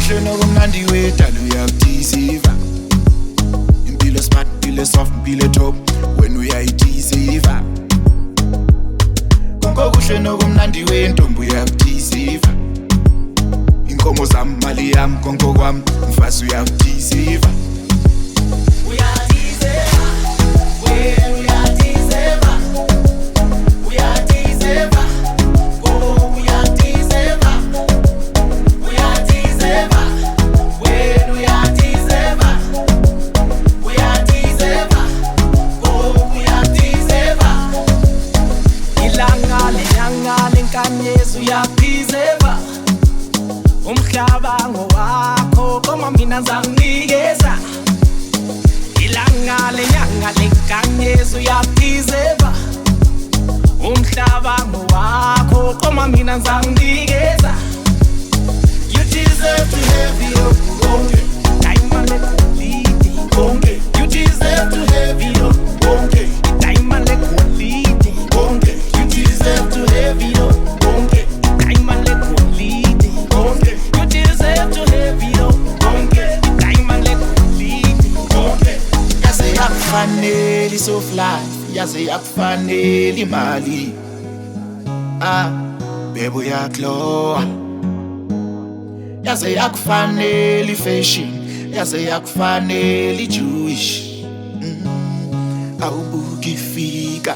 kuhle nokumnandi wedala uyakuthiziva. Impilo smart, impilo soft, impilo top when uyayithiziva. Konke kuhle nokumnandi wentombi uyakuthiziva. Inkomo zami, mali yami, konke kwami, mfazi uyakuthiziva. Uyaphizeva umhlaba ngowakho koma mina ngizakunikeza ilanga lenyanga lenkanyezi uyaphizeva umhlaba ngowakho koma mina ngizakunikeza. You deserve to have your konke diamond lequality konke. You deserve to have your konke diamond lequality konke. You deserve to have your konke. Yakufanele so fly, yaze yakufanele imali. Bebo yakloa. Yaze yakufanele fashion, yaze yakufanele Jewish. Awubuki fika.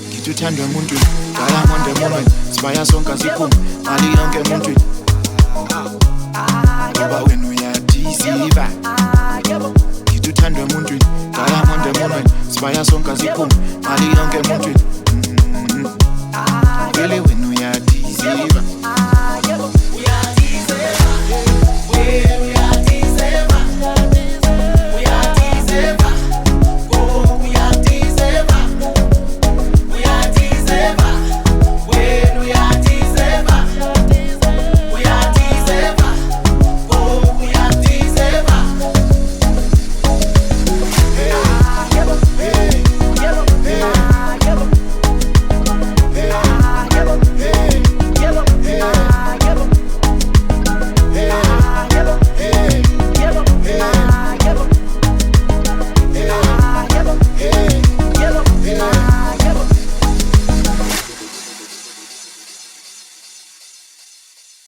Ngithuthanda umuntu, ngala monde emunweni, sibaya sonke asiphuma, mali yonke emuntwini. Ngoba wena uyathiziva. Ngithuthanda emuntwini, ngala monde emunweni, sibaya sonke asiphuma, mali yonke emuntwini.